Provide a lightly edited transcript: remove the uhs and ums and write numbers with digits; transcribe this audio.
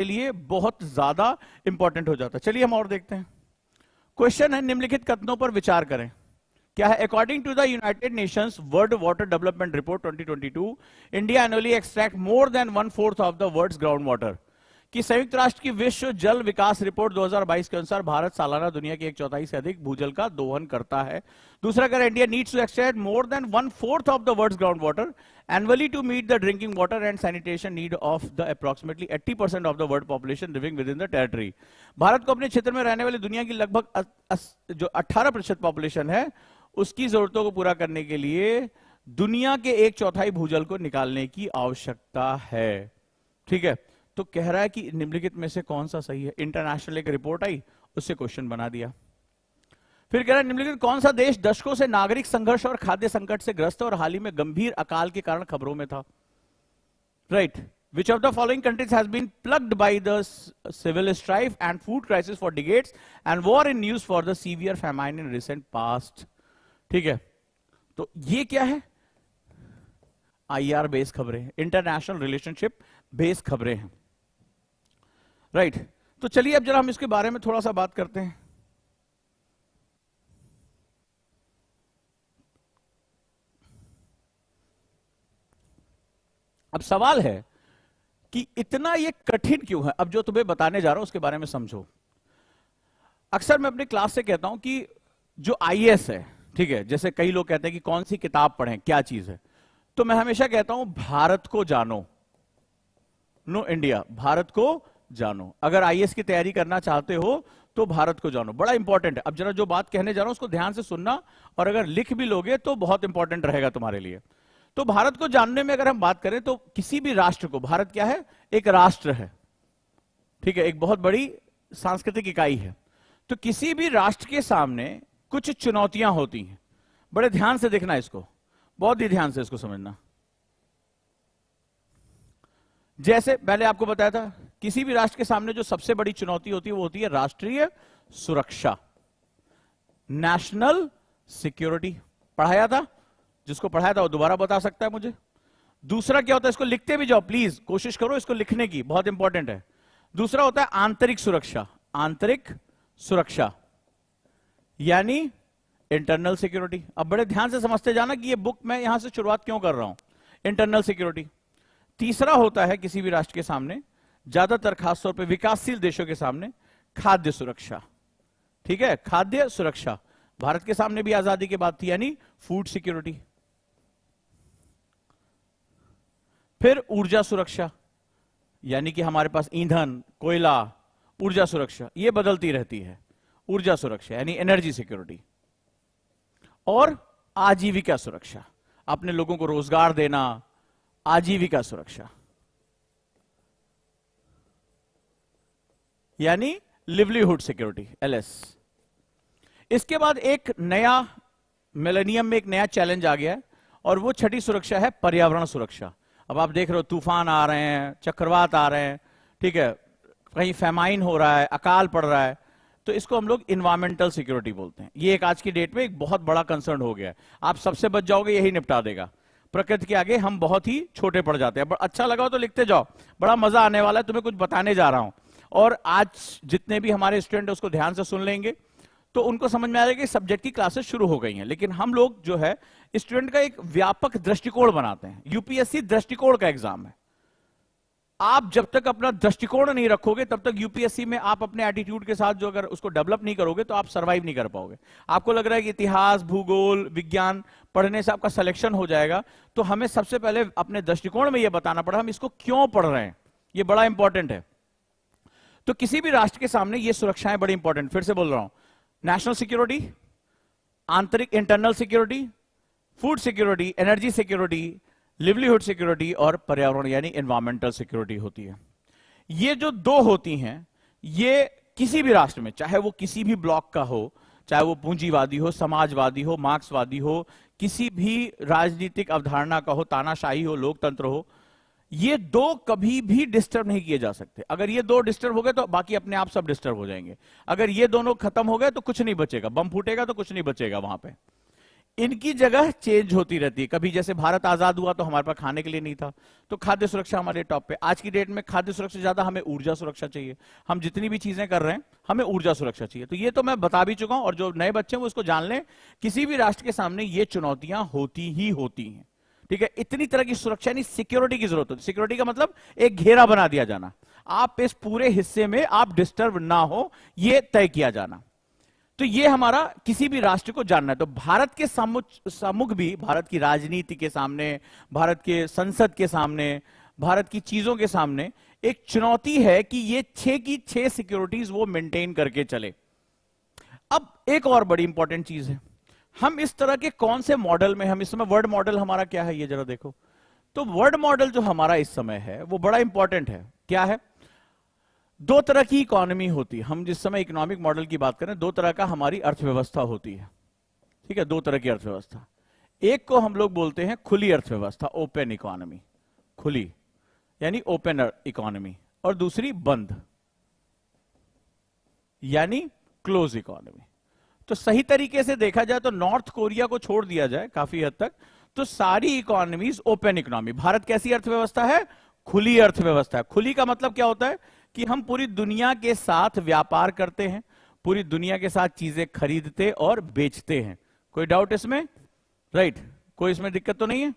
लिए बहुत ज्यादा इंपॉर्टेंट हो जाता है। चलिए हम और देखते हैं। क्वेश्चन है, निम्नलिखित कथनों पर विचार करें। क्या है? According to the United Nations World Water Development Report 2022, India annually extract more than 1/4 of the world's ground water. कि संयुक्त राष्ट्र की विश्व जल विकास रिपोर्ट 2022 के अनुसार भारत सालाना दुनिया की 1/4 से अधिक भूजल का दोहन करता है। दूसरा कह रहा है, India needs to extract more than 1/4 of the world's ground water annually to meet the drinking water and sanitation need of the approximately 80% of the world population living with in the territory. Bharat को अपने क्षेत्र में रहने वाली दुनिया की लगभग जो 18% पॉपुलेशन है उसकी जरूरतों को पूरा करने के लिए दुनिया के 1/4 भूजल को निकालने की आवश्यकता है। ठीक है, तो कह रहा है कि निम्नलिखित में से कौन सा सही है। इंटरनेशनल एक रिपोर्ट आई, उससे क्वेश्चन बना दिया। फिर कह रहा है, निम्नलिखित कौन सा देश दशकों से नागरिक संघर्ष और खाद्य संकट से ग्रस्त और हाल ही में गंभीर अकाल के कारण खबरों में था। Right, which of the following countries has been plagued by the civil strife and food crisis for decades and war in news for the severe famine in recent past। ठीक है, तो ये क्या है? IR बेस्ड खबरें, international relationship based खबरें हैं। Right, तो चलिए अब जरा हम इसके बारे में थोड़ा सा बात करते हैं। अब सवाल है कि इतना ये कठिन क्यों है। अब जो तुम्हें बताने जा रहा हूं उसके बारे में समझो। अक्सर मैं अपनी क्लास से कहता हूं कि जो IAS है, ठीक है, जैसे कई लोग कहते हैं कि कौन सी किताब पढ़ें, क्या चीज है, तो मैं हमेशा कहता हूं भारत को जानो, नो इंडिया, भारत को जानो। अगर IAS की तैयारी करना चाहते हो तो भारत को जानो, बड़ा इंपॉर्टेंट है। अब जरा जो बात कहने जा रहा हूं उसको ध्यान से सुनना, और अगर लिख भी लोगे तो बहुत इंपॉर्टेंट रहेगा तुम्हारे लिए। तो भारत को जानने में अगर हम बात करें तो किसी भी राष्ट्र को, भारत क्या है? एक राष्ट्र है, ठीक है, एक बहुत बड़ी सांस्कृतिक इकाई है। तो किसी भी राष्ट्र के सामने कुछ चुनौतियां होती हैं। बड़े ध्यान से देखना इसको, बहुत ही ध्यान से इसको समझना। जैसे पहले आपको बताया था, किसी भी राष्ट्र के सामने जो सबसे बड़ी चुनौती होती है वो होती है राष्ट्रीय सुरक्षा, नेशनल सिक्योरिटी। पढ़ाया था, जिसको पढ़ाया था वो दोबारा बता सकता है मुझे। दूसरा क्या होता है, इसको लिखते भी जाओ प्लीज, कोशिश करो इसको लिखने की, बहुत इंपॉर्टेंट है। दूसरा होता है आंतरिक सुरक्षा, आंतरिक सुरक्षा यानी इंटरनल सिक्योरिटी। अब बड़े ध्यान से समझते जाना कि ये बुक मैं यहां से शुरुआत क्यों कर रहा हूं। Internal security. तीसरा होता है किसी भी राष्ट्र के सामने, ज्यादातर खासतौर पर विकासशील देशों के सामने, खाद्य सुरक्षा। ठीक है, खाद्य सुरक्षा भारत के सामने भी आजादी के बाद थी, यानी फूड सिक्योरिटी। फिर ऊर्जा सुरक्षा, यानी कि हमारे पास ईंधन, कोयला, ऊर्जा सुरक्षा ये बदलती रहती है, ऊर्जा सुरक्षा यानी एनर्जी सिक्योरिटी। और आजीविका सुरक्षा, अपने लोगों को रोजगार देना, आजीविका सुरक्षा यानी लिवलीहुड सिक्योरिटी, LS। इसके बाद एक नया मिलेनियम में एक नया चैलेंज आ गया है, और वो छठी सुरक्षा है पर्यावरण सुरक्षा। अब आप देख रहे हो तूफान आ रहे हैं, चक्रवात आ रहे हैं, ठीक है, कहीं फेमाइन हो रहा है, अकाल पड़ रहा है, तो इसको हम लोग इन्वायरमेंटल सिक्योरिटी बोलते हैं। ये एक आज की डेट में एक बहुत बड़ा कंसर्न हो गया है। आप सबसे बच जाओगे, यही निपटा देगा। प्रकृति के आगे हम बहुत ही छोटे पड़ जाते हैं। अच्छा लगा तो लिखते जाओ, बड़ा मजा आने वाला है, तुम्हें कुछ बताने जा रहा हूं। और आज जितने भी हमारे स्टूडेंट है उसको ध्यान से सुन लेंगे तो उनको समझ में आ जाएगा कि सब्जेक्ट की क्लासेस शुरू हो गई हैं। लेकिन हम लोग जो है स्टूडेंट का एक व्यापक दृष्टिकोण बनाते हैं। यूपीएससी दृष्टिकोण का एग्जाम है। आप जब तक अपना दृष्टिकोण नहीं रखोगे तब तक यूपीएससी में आप अपने एटीट्यूड के साथ जो अगर उसको डेवलप नहीं करोगे तो आप सर्वाइव नहीं कर पाओगे। आपको लग रहा है कि इतिहास, भूगोल, विज्ञान पढ़ने से आपका सिलेक्शन हो जाएगा, तो हमें सबसे पहले अपने दृष्टिकोण में यह बताना पड़ा हम इसको क्यों पढ़ रहे हैं। यह बड़ा इंपॉर्टेंट है। तो किसी भी राष्ट्र के सामने ये सुरक्षाएं बड़ी इंपॉर्टेंट, फिर से बोल रहा हूं, नेशनल सिक्योरिटी, आंतरिक internal security, food security, energy security, livelihood security और पर्यावरण यानी एनवायरमेंटल सिक्योरिटी होती है। ये जो दो होती हैं, ये किसी भी राष्ट्र में, चाहे वो किसी भी ब्लॉक का हो, चाहे वो पूंजीवादी हो, समाजवादी हो, मार्क्सवादी हो, किसी भी राजनीतिक अवधारणा का हो, तानाशाही हो, लोकतंत्र हो, ये दो कभी भी डिस्टर्ब नहीं किए जा सकते। अगर ये दो डिस्टर्ब हो गए तो बाकी अपने आप सब डिस्टर्ब हो जाएंगे। अगर ये दोनों खत्म हो गए तो कुछ नहीं बचेगा, बम फूटेगा तो कुछ नहीं बचेगा वहां पे। इनकी जगह चेंज होती रहती है। कभी जैसे भारत आजाद हुआ तो हमारे पास खाने के लिए नहीं था, तो खाद्य सुरक्षा हमारे टॉप पे। आज की डेट में खाद्य सुरक्षा से ज्यादा हमें ऊर्जा सुरक्षा चाहिए। हम जितनी भी चीजें कर रहे हैं हमें ऊर्जा सुरक्षा चाहिए। तो ये तो मैं बता भी चुका हूं, और जो नए बच्चे हैं वो इसको जान लें, किसी भी राष्ट्र के सामने ये चुनौतियां होती ही होती हैं। ठीक है, इतनी तरह की सुरक्षा नहीं, सिक्योरिटी की जरूरत होती है। सिक्योरिटी का मतलब एक घेरा बना दिया जाना, आप इस पूरे हिस्से में आप डिस्टर्ब ना हो, ये तय किया जाना। तो ये हमारा किसी भी राष्ट्र को जानना है। तो भारत के सम्मुख भी, भारत की राजनीति के सामने, भारत के संसद के सामने, भारत की चीजों के सामने एक चुनौती है कि ये 6 की 6 सिक्योरिटीज वो मेंटेन करके चले। अब एक और बड़ी इंपॉर्टेंट चीज है, हम इस तरह के कौन से मॉडल में, हम इस समय वर्ल्ड मॉडल हमारा क्या है ये जरा देखो। तो वर्ल्ड मॉडल जो हमारा इस समय है वो बड़ा इंपॉर्टेंट है। क्या है? 2 तरह की इकोनॉमी होती है। हम जिस समय इकोनॉमिक मॉडल की बात करें, 2 तरह का हमारी अर्थव्यवस्था होती है। ठीक है, 2 तरह की अर्थव्यवस्था। एक को हम लोग बोलते हैं खुली अर्थव्यवस्था, ओपन इकोनॉमी, खुली यानी ओपन इकोनॉमी, और दूसरी बंद यानी क्लोज इकोनॉमी। तो सही तरीके से देखा जाए तो नॉर्थ कोरिया को छोड़ दिया जाए काफी हद तक, तो सारी इकोनॉमीज ओपन इकोनॉमी। भारत कैसी अर्थव्यवस्था है? खुली अर्थव्यवस्था है। खुली का मतलब क्या होता है कि हम पूरी दुनिया के साथ व्यापार करते हैं, पूरी दुनिया के साथ चीजें खरीदते और बेचते हैं। कोई डाउट इसमें? राइट, कोई इसमें दिक्कत तो नहीं है?